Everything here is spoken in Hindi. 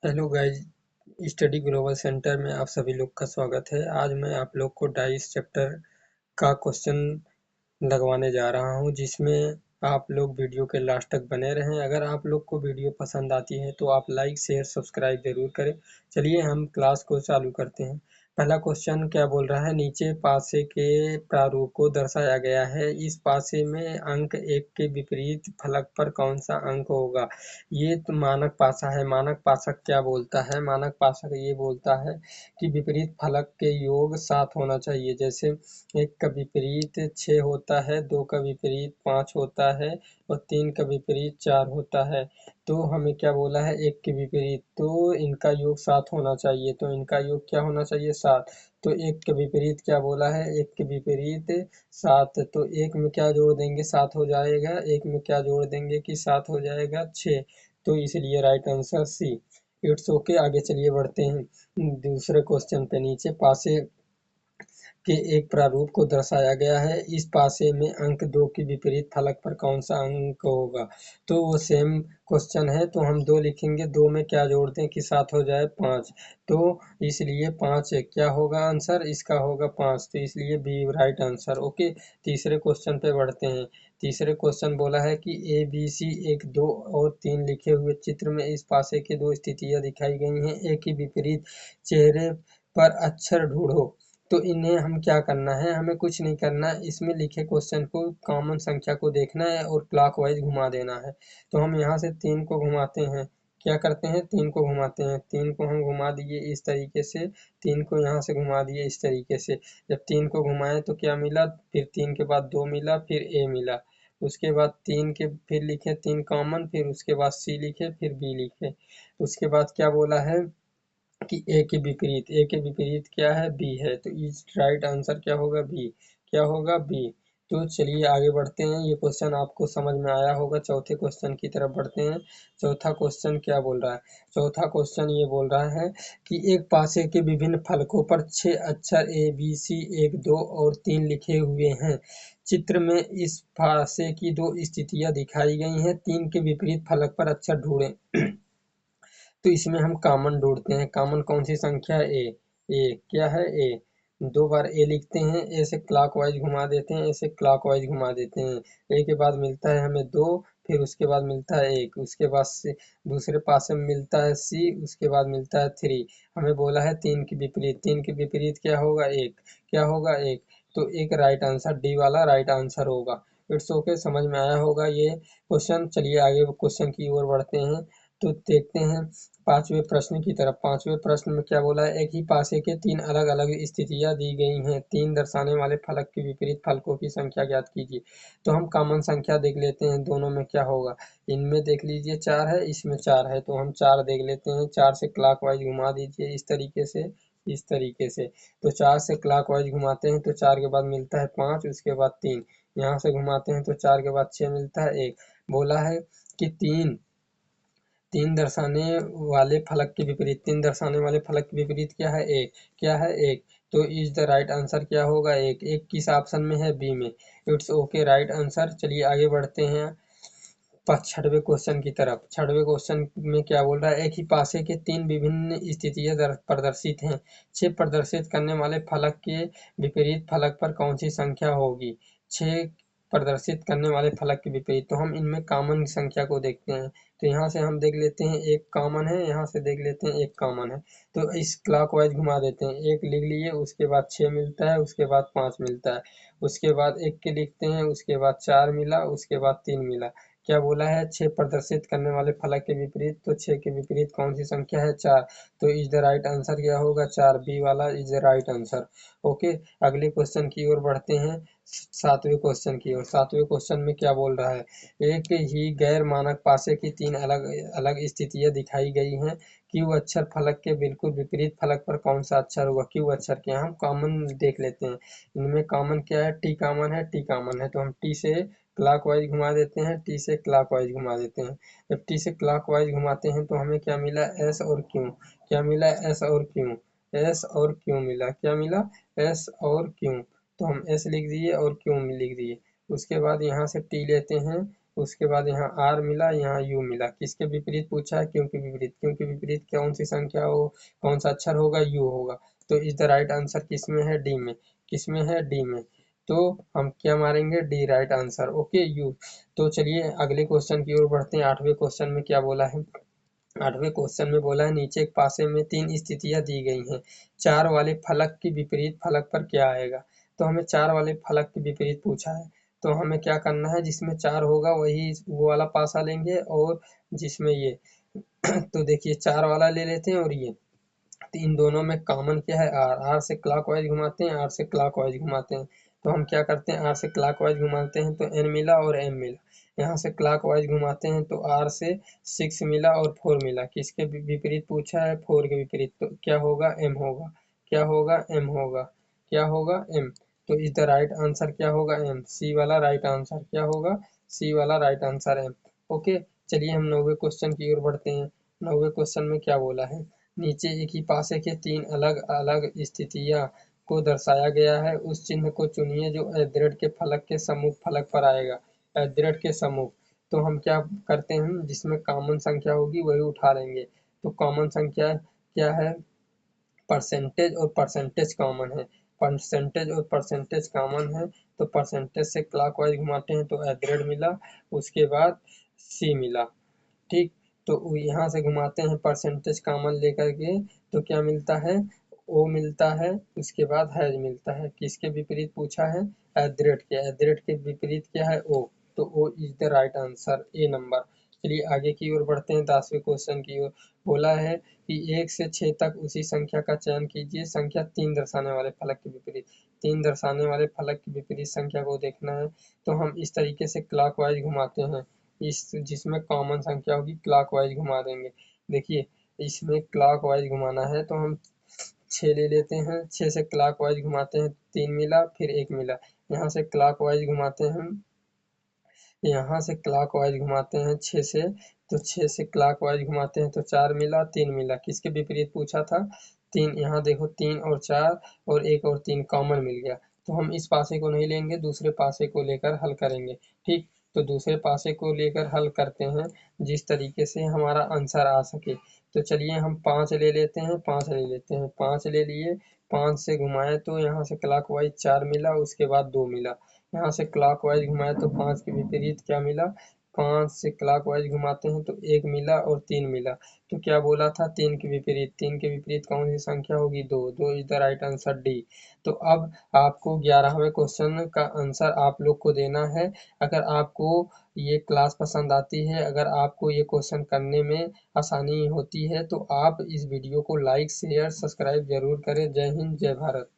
Hello guys, study global centre में आप सभी लोग का स्वागत है। आज मैं आप लोग को डाइस चैप्टर का क्वेश्चन लगवाने जा रहा हूं, जिसमें आप लोग वीडियो के लास्ट तक बने रहें। अगर आप लोग को वीडियो पसंद आती है तो आप लाइक शेयर सब्सक्राइब जरूर करें। चलिए हम क्लास को चालू करते हैं। पहला क्वेश्चन क्या बोल रहा है, नीचे पासे के प्रारूप को दर्शाया गया है। इस पासे में अंक 1 के विपरीत फलक पर कौन सा अंक होगा। ये तो मानक पासा है। मानक पासक क्या बोलता है, मानक पासक ये बोलता है कि विपरीत फलक के योग 7 होना चाहिए। जैसे 1 का विपरीत 6 होता है, 2 का विपरीत 5 होता है और 3 का विपरीत 4 होता है। तो हमें क्या बोला है, 1 के विपरीत, तो इनका योग 7 होना चाहिए। तो इनका योग क्या होना चाहिए, 7। तो 1 के विपरीत क्या बोला है, 1 के विपरीत 7। तो 1 में क्या जोड़ देंगे, 7 हो जाएगा। 1 में क्या जोड़ देंगे कि 7 हो जाएगा, 6। तो इसलिए right answer C. It's okay, आगे चलिए बढ़ते हैं दूसरे क्वेश्चन पे। नीचे पासे के एक प्रारूप को दर्शाया गया है। इस पासे में अंक 2 के विपरीत फलक पर कौन सा अंक होगा। तो वो सेम क्वेश्चन है, तो हम 2 लिखेंगे। 2 में क्या जोड़ दें कि 7 हो जाए, 5। तो इसलिए 5 क्या होगा आंसर, इसका होगा 5। तो इसलिए बी राइट आंसर। ओके, तीसरे क्वेश्चन पे बढ़ते हैं। तीसरे क्वेश्चन बोला है कि ए बी सी 1 2 और 3 लिखे हुए चित्र में इस पासे की 2 स्थितियां दिखाई गई हैं। एक ही विपरीत चेहरे पर अक्षर ढूंढो। तो इन्हें हम क्या करना है, हमें कुछ नहीं करना है। इसमें लिखे क्वेश्चन को कॉमन संख्या को देखना है और क्लॉकवाइज घुमा देना है। तो हम यहाँ से 3 को घुमाते हैं। क्या करते हैं, 3 को घुमाते हैं। 3 को हम घुमा दिए इस तरीके से, 3 को यहाँ से घुमा दिए इस तरीके से। जब 3 को घुमाए तो क्या मिला, फिर 3 के बाद 2 मिला, फिर ए मिला। उसके बाद 3 के फिर लिखे 3 कॉमन, फिर उसके बाद सी लिखे, फिर बी लिखे। उसके बाद क्या बोला है कि ए के विपरीत, ए के विपरीत क्या है, बी है। तो इस राइट आंसर क्या होगा, बी। क्या होगा, बी। तो चलिए आगे बढ़ते हैं। ये क्वेश्चन आपको समझ में आया होगा। चौथे क्वेश्चन की तरफ बढ़ते हैं। चौथा क्वेश्चन क्या बोल रहा है, चौथा क्वेश्चन ये बोल रहा है कि एक पासे के विभिन्न फलकों पर 6 अक्षर ए बी सी 1 2 और 3 लिखे हुए हैं। चित्र में इस पासे की 2 स्थितियां दिखाई गई हैं। 3 के विपरीत फलक पर अक्षर ढूंढें। तो इसमें हम कॉमन ढूंढते हैं। कॉमन कौन सी संख्या है, ए। ए क्या है, ए। 2 बार ए लिखते हैं, ए से क्लॉकवाइज घुमा देते हैं, ए से क्लॉकवाइज घुमा देते हैं। ए के बाद मिलता है हमें 2, फिर उसके बाद मिलता है 1, उसके बाद से दूसरे पासे में मिलता है सी, उसके बाद मिलता है 3। हमें बोला है 3 के विपरीत, 3 के विपरीत क्या होगा, 1। क्या होगा, 1। तो एक राइट आंसर, डी वाला राइट आंसर होगा। इट्स ओके, समझ में आया होगा ये क्वेश्चन। चलिए आगे क्वेश्चन की ओर बढ़ते हैं। तो देखते हैं पांचवें प्रश्न की तरफ। पांचवें प्रश्न में क्या बोला है, एक ही पासे के 3 अलग अलग स्थितियां दी गई हैं। 3 दर्शाने वाले फलक के विपरीत फलकों की संख्या ज्ञात कीजिए। तो हम कॉमन संख्या देख लेते हैं, दोनों में क्या होगा। इनमें देख लीजिए 4 है, इसमें 4 है, तो हम 4 देख लेते हैं। 4 से क्लॉकवाइज घुमा दीजिए इस तरीके से, इस तरीके से। तो 4 से क्लॉकवाइज घुमाते हैं तो 4 के बाद मिलता है 5, उसके बाद 3। यहाँ से घुमाते हैं तो 4 के बाद 6 मिलता है 1। बोला है कि 3 दर्शाने वाले फलक के विपरीत, 3 दर्शाने वाले फलक के विपरीत क्या है, 1। क्या है, 1। तो इज द राइट आंसर क्या होगा, 1। 1 किस ऑप्शन में है, बी में। It's okay, right answer. चलिए आगे बढ़ते हैं छठवें क्वेश्चन की तरफ। छठवें क्वेश्चन में क्या बोल रहा है, एक ही पासे के 3 विभिन्न स्थितियां प्रदर्शित हैं। 6 प्रदर्शित करने वाले फलक के विपरीत फलक पर कौन सी संख्या होगी। 6 प्रदर्शित करने वाले फलक के विपरीत, तो हम इनमें कॉमन संख्या को देखते हैं। तो यहाँ से हम देख लेते हैं एक कॉमन है, यहाँ से देख लेते हैं एक कॉमन है। तो इस क्लॉकवाइज घुमा देते हैं। 1 लिख लिए, उसके बाद 6 मिलता है, उसके बाद 5 मिलता है, उसके बाद 1 के लिखते हैं, उसके बाद 4 मिला, उसके बाद 3 मिला। क्या बोला है, 6 प्रदर्शित करने वाले फलक के विपरीत, तो 6 के विपरीत कौन सी संख्या है, 4। तो इज द राइट आंसर क्या होगा, 4। बी वाला is the right answer. Okay, अगले क्वेश्चन की ओर बढ़ते हैं। सातवें क्वेश्चन की ओर। सातवें क्वेश्चन में क्या बोल रहा है, एक ही गैर मानक पासे की 3 अलग अलग स्थितियां दिखाई गई हैं। क्यू अक्षर फलक के बिल्कुल विपरीत फलक पर कौन सा अक्षर होगा। क्यू अक्षर के हम कॉमन देख लेते हैं। इनमें कॉमन क्या है, टी कॉमन है, टी कॉमन है, तो हम टी से क्लॉकवाइज घुमा देते हैं, टी से क्लॉकवाइज घुमा देते हैं। जब टी से क्लॉकवाइज घुमाते हैं तो हमें क्या मिला, एस और क्यू। क्या मिला, एस और क्यू। एस और क्यू मिला, क्या मिला, एस और क्यू। तो हम एस लिख दिए और क्यू लिख दिए। उसके बाद यहाँ से टी लेते हैं, उसके बाद यहाँ r मिला, यहाँ u मिला। किसके विपरीत पूछा है? क्योंकि विपरीत। क्योंकि विपरीत कौन सी संख्या हो, कौन सा अक्षर होगा? u होगा। तो इज द राइट आंसर किसमें है? डी में। किसमें है? डी में। तो हम क्या मारेंगे? D right answer. Okay, you. तो चलिए अगले क्वेश्चन की ओर बढ़ते हैं। 8वें क्वेश्चन में क्या बोला है? 8वें क्वेश्चन में बोला है नीचे एक पासे में 3 स्थितियां दी गई हैं, 4 वाले फलक के विपरीत फलक पर क्या आएगा? तो हमें 4 वाले फलक के विपरीत पूछा है, तो हमें क्या करना है? जिसमें 4 होगा वही वो वाला पासा लेंगे, और जिसमें ये तो देखिए 4 वाला ले लेते हैं, और ये तो इन दोनों में कॉमन क्या है? आर। आर से क्लॉकवाइज घुमाते हैं, आर से क्लॉकवाइज घुमाते हैं। तो हम क्या करते हैं? आर से क्लॉकवाइज घुमाते हैं तो एन मिला और एम मिला। यहाँ से क्लॉकवाइज घुमाते हैं तो आर से 6 मिला और 4 मिला। किसके विपरीत पूछा है? 4 के विपरीत। तो क्या होगा? एम होगा। क्या होगा? एम होगा। क्या होगा? एम। तो इज द राइट आंसर क्या होगा? एम। सी वाला राइट आंसर क्या होगा? सी वाला राइट आंसर एम। ओके, चलिए हम 9वें क्वेश्चन की ओर बढ़ते हैं। 9वें क्वेश्चन में क्या बोला है? नीचे एक ही पासे के 3 अलग अलग स्थितियां को दर्शाया गया है, उस चिन्ह को चुनिए जो एद्रेड के फलक के सम्मुख फलक पर आएगा। एद्रेड के सम्मुख। तो हम क्या करते हैं? जिसमें कॉमन संख्या होगी वही उठा लेंगे। तो कॉमन संख्या क्या है? परसेंटेज और परसेंटेज कॉमन है। परसेंटेज और परसेंटेज कॉमन है, तो परसेंटेज से क्लॉकवाइज घुमाते हैं तो एद्रेड मिला, उसके बाद सी मिला। ठीक, तो यहाँ से घुमाते हैं परसेंटेज कॉमन लेकर के, तो क्या मिलता है? ओ मिलता है, उसके बाद हैज मिलता है। किसके विपरीत पूछा है? एद्रेड के। एद्रेड के विपरीत क्या है? ओ। तो O is the right answer, A number. चलिए आगे की ओर बढ़ते हैं। 10वें क्वेश्चन की ओर बोला है कि 1 से 6 तक उसी संख्या का चयन कीजिए, संख्या 3 दर्शाने वाले फलक के विपरीत। 3 दर्शाने वाले फलक के विपरीत संख्या को देखना है, तो हम इस तरीके से क्लॉकवाइज घुमाते हैं। इस जिसमें कॉमन संख्या होगी क्लॉकवाइज घुमा देंगे। देखिए इसमें क्लॉकवाइज घुमाना है तो हम 6 ले लेते हैं, 6 से क्लॉकवाइज घुमाते हैं 3 मिला, फिर 1 मिला। यहाँ से क्लॉकवाइज घुमाते हैं, यहाँ से क्लॉकवाइज घुमाते हैं 6 से, तो 6 से क्लॉकवाइज घुमाते हैं तो 4 मिला, 3 मिला। किसके विपरीत पूछा था? 3। यहाँ देखो 3 और 4 और 1 और 3 कॉमन मिल गया, तो हम इस पासे को नहीं लेंगे, दूसरे पासे को लेकर हल करेंगे। ठीक, तो दूसरे पासे को लेकर हल करते हैं जिस तरीके से हमारा आंसर आ सके। तो चलिए हम 5 ले लेते हैं, 5 ले लेते हैं, 5 ले लिए, 5 से घुमाए तो यहाँ से क्लॉकवाइज 4 मिला, उसके बाद 2 मिला। यहाँ से क्लॉकवाइज घुमाए तो 5 के विपरीत क्या मिला? 5 से क्लॉकवाइज घुमाते हैं तो 1 मिला और 3 मिला। तो क्या बोला था? 3 के विपरीत। 3 के विपरीत कौन सी संख्या होगी? 2। 2 is the right answer, D. तो अब आपको 11वें क्वेश्चन का आंसर आप लोग को देना है। अगर आपको ये क्लास पसंद आती है, अगर आपको ये क्वेश्चन करने में आसानी होती है, तो आप इस वीडियो को लाइक शेयर सब्सक्राइब जरूर करें। जय हिंद, जय भारत।